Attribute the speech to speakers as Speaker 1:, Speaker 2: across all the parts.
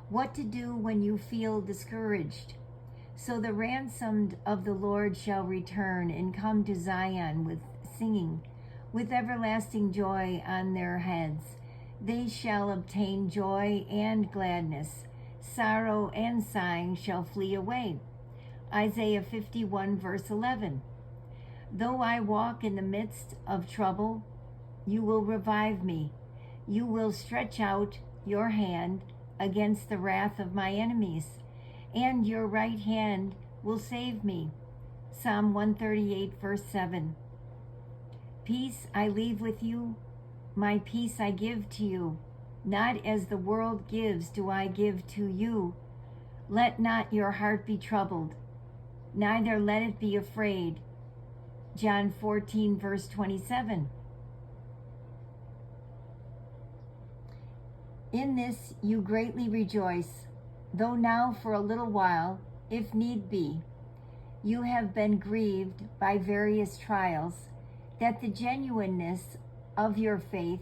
Speaker 1: what to do when you feel discouraged. So the ransomed of the Lord shall return and come to Zion with singing, with everlasting joy on their heads. They shall obtain joy and gladness. Sorrow and sighing shall flee away. Isaiah 51, verse 11. Though I walk in the midst of trouble, you will revive me. You will stretch out your hand against the wrath of my enemies, and your right hand will save me. Psalm 138, verse 7. Peace I leave with you, my peace I give to you. Not as the world gives do I give to you. Let not your heart be troubled, neither let it be afraid. John 14, verse 27. In this you greatly rejoice, though now for a little while, if need be, you have been grieved by various trials, that the genuineness of your faith,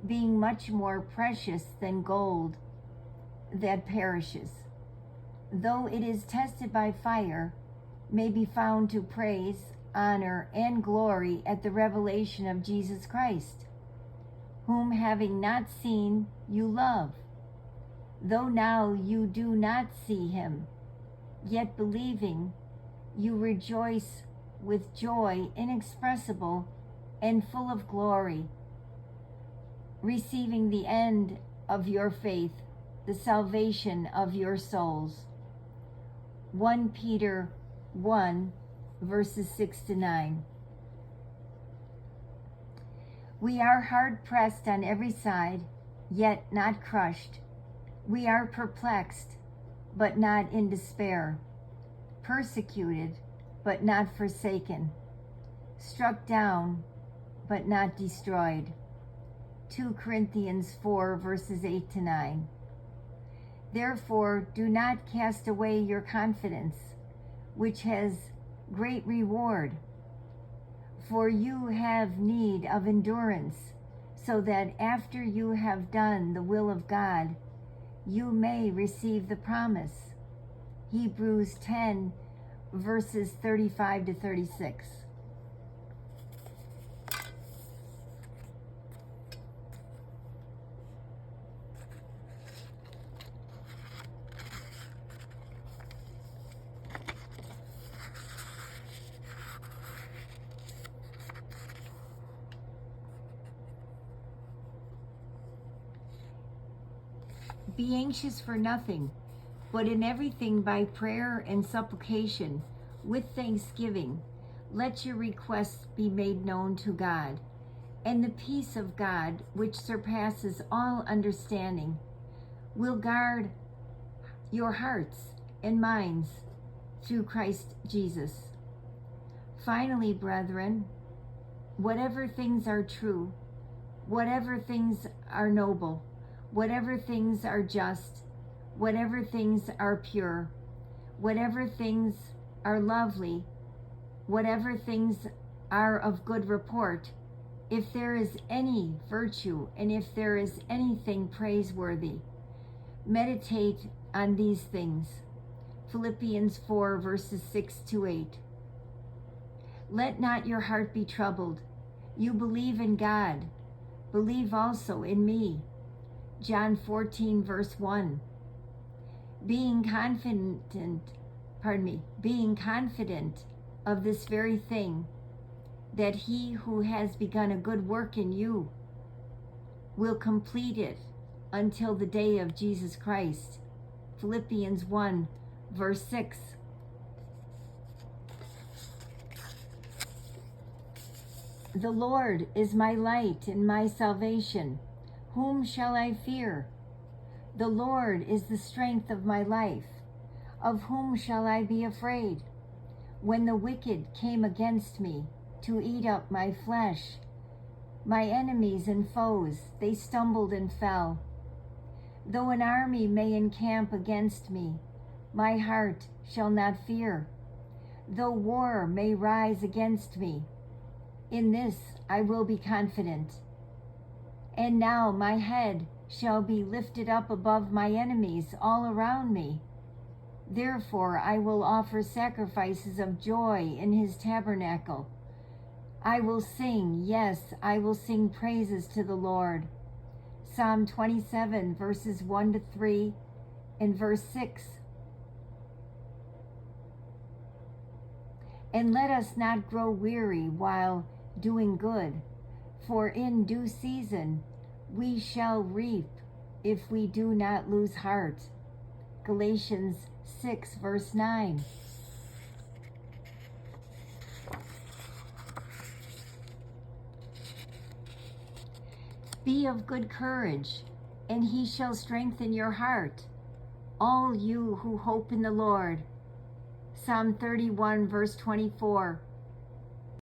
Speaker 1: being much more precious than gold that perishes, though it is tested by fire, may be found to praise, honor, and glory at the revelation of Jesus Christ, whom having not seen, you love. Though now you do not see him, yet believing, you rejoice with joy inexpressible and full of glory, receiving the end of your faith, the salvation of your souls. 1 Peter 1, verses 6 to 9. We are hard pressed on every side, yet not crushed. We are perplexed, but not in despair. Persecuted, but not forsaken. Struck down, but not destroyed. 2 Corinthians 4, verses 8 to 9. Therefore, do not cast away your confidence, which has great reward. For you have need of endurance, so that after you have done the will of God, you may receive the promise. Hebrews 10, verses 35 to 36. Be anxious for nothing, but in everything by prayer and supplication, with thanksgiving, let your requests be made known to God. And the peace of God, which surpasses all understanding, will guard your hearts and minds through Christ Jesus. Finally, brethren, whatever things are true, whatever things are noble, whatever things are just, whatever things are pure, whatever things are lovely, whatever things are of good report, if there is any virtue and if there is anything praiseworthy, meditate on these things. Philippians 4, verses 6 to 8. Let not your heart be troubled. You believe in God. Believe also in me. John 14, verse 1. Being confident of this very thing, that he who has begun a good work in you will complete it until the day of Jesus Christ. Philippians 1, verse 6. The Lord is my light and my salvation. Whom shall I fear? The Lord is the strength of my life. Of whom shall I be afraid? When the wicked came against me to eat up my flesh, my enemies and foes, they stumbled and fell. Though an army may encamp against me, my heart shall not fear. Though war may rise against me, in this I will be confident. And now my head shall be lifted up above my enemies all around me. Therefore I will offer sacrifices of joy in his tabernacle. I will sing, yes, I will sing praises to the Lord. Psalm 27, verses 1 to 3 and verse 6. And let us not grow weary while doing good, for in due season we shall reap if we do not lose heart. Galatians 6, verse 9. Be of good courage, and he shall strengthen your heart, all you who hope in the Lord. Psalm 31, verse 24.